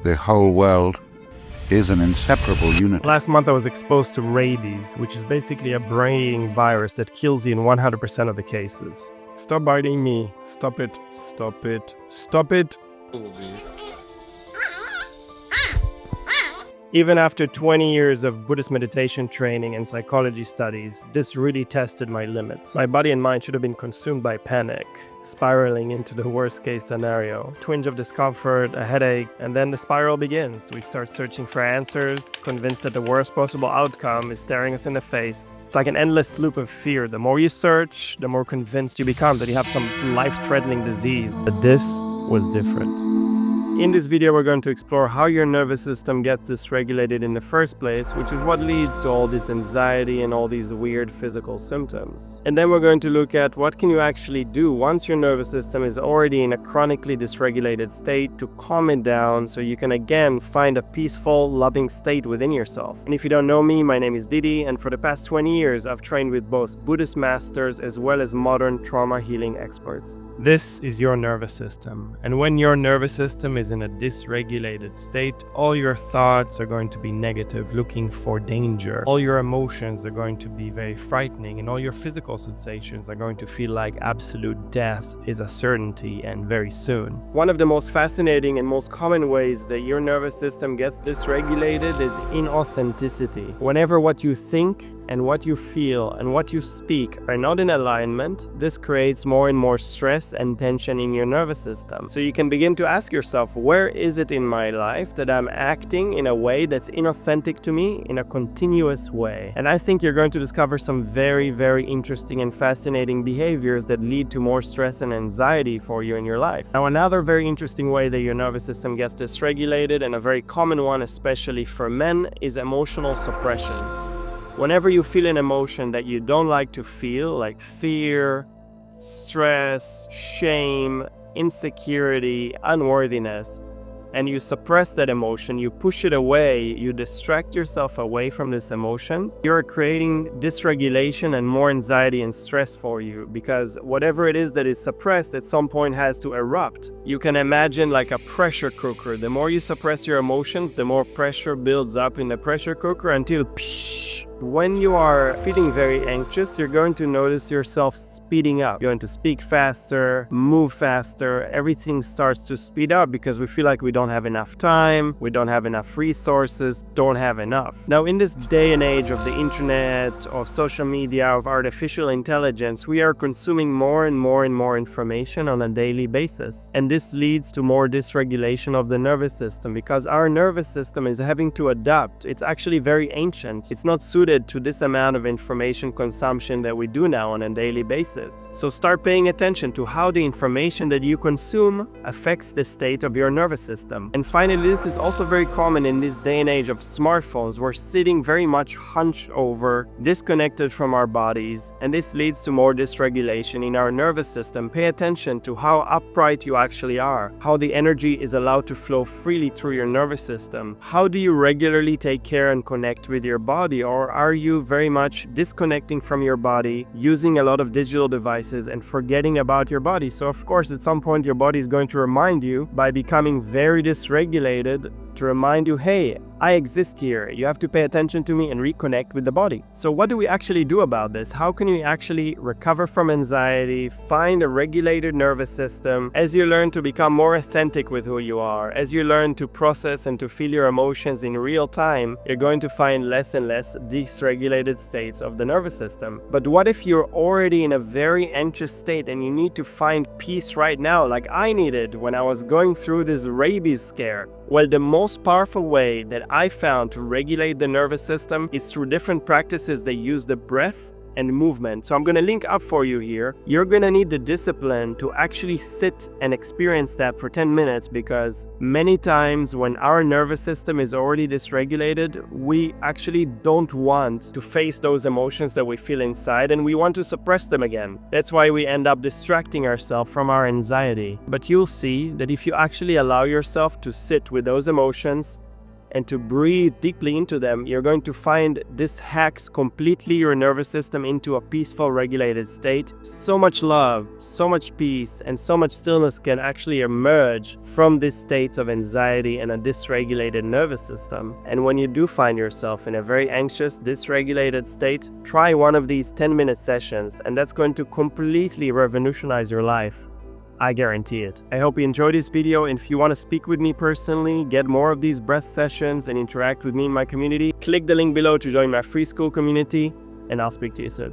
The whole world is an inseparable unit. Last month I was exposed to rabies, which is basically a brain-eating virus that kills you in 100% of the cases. Stop biting me. Stop it. Stop it. Stop it. Even after 20 years of Buddhist meditation training and psychology studies, this really tested my limits. My body and mind should have been consumed by panic, spiraling into the worst case scenario. Twinge of discomfort, a headache, and then the spiral begins. We start searching for answers, convinced that the worst possible outcome is staring us in the face. It's like an endless loop of fear. The more you search, the more convinced you become that you have some life-threatening disease. But this was different. In this video, we're going to explore how your nervous system gets dysregulated in the first place, which is what leads to all this anxiety and all these weird physical symptoms. And then we're going to look at what can you actually do once your nervous system is already in a chronically dysregulated state to calm it down so you can again find a peaceful, loving state within yourself. And if you don't know me, my name is Didi, and for the past 20 years, I've trained with both Buddhist masters as well as modern trauma healing experts. This is your nervous system, and when your nervous system is in a dysregulated state, all your thoughts are going to be negative, looking for danger. All your emotions are going to be very frightening, and all your physical sensations are going to feel like absolute death is a certainty and very soon. One of the most fascinating and most common ways that your nervous system gets dysregulated is inauthenticity. Whenever what you think and what you feel and what you speak are not in alignment, this creates more and more stress and tension in your nervous system. So you can begin to ask yourself, where is it in my life that I'm acting in a way that's inauthentic to me in a continuous way? And I think you're going to discover some very, very interesting and fascinating behaviors that lead to more stress and anxiety for you in your life. Now, another very interesting way that your nervous system gets dysregulated, and a very common one, especially for men, is emotional suppression. Whenever you feel an emotion that you don't like to feel, like fear, stress, shame, insecurity, unworthiness, and you suppress that emotion, you push it away, you distract yourself away from this emotion, you're creating dysregulation and more anxiety and stress for you, because whatever it is that is suppressed at some point has to erupt. You can imagine like a pressure cooker. The more you suppress your emotions, the more pressure builds up in the pressure cooker until psh. When you are feeling very anxious, you're going to notice yourself speeding up. You're going to speak faster, move faster. Everything starts to speed up because we feel like we don't have enough time, we don't have enough resources, don't have enough. Now, in this day and age of the internet, of social media, of artificial intelligence, we are consuming more and more and more information on a daily basis. And this leads to more dysregulation of the nervous system because our nervous system is having to adapt. It's actually very ancient. It's not suited to this amount of information consumption that we do now on a daily basis. So start paying attention to how the information that you consume affects the state of your nervous system. And finally, this is also very common in this day and age of smartphones. We're sitting very much hunched over, disconnected from our bodies, and this leads to more dysregulation in our nervous system. Pay attention to how upright you actually are, how the energy is allowed to flow freely through your nervous system. How do you regularly take care and connect with your body, or are you very much disconnecting from your body, using a lot of digital devices and forgetting about your body? So of course, at some point, your body is going to remind you by becoming very dysregulated to remind you, hey, I exist here. You have to pay attention to me and reconnect with the body. So what do we actually do about this? How can you actually recover from anxiety, find a regulated nervous system? As you learn to become more authentic with who you are, as you learn to process and to feel your emotions in real time, you're going to find less and less dysregulated states of the nervous system. But what if you're already in a very anxious state and you need to find peace right now, like I needed when I was going through this rabies scare? Well, the most powerful way that I found to regulate the nervous system is through different practices that use the breath and movement. So I'm going to link up for you here. You're going to need the discipline to actually sit and experience that for 10 minutes, because many times when our nervous system is already dysregulated, we actually don't want to face those emotions that we feel inside, and we want to suppress them again. That's why we end up distracting ourselves from our anxiety. But you'll see that if you actually allow yourself to sit with those emotions and to breathe deeply into them, you're going to find this hacks completely your nervous system into a peaceful, regulated state. So much love, so much peace, and so much stillness can actually emerge from this state of anxiety and a dysregulated nervous system. And when you do find yourself in a very anxious, dysregulated state, try one of these 10-minute sessions, and that's going to completely revolutionize your life. I guarantee it. I hope you enjoyed this video, and if you want to speak with me personally, get more of these breath sessions, and interact with me in my community, click the link below to join my free school community, and I'll speak to you soon.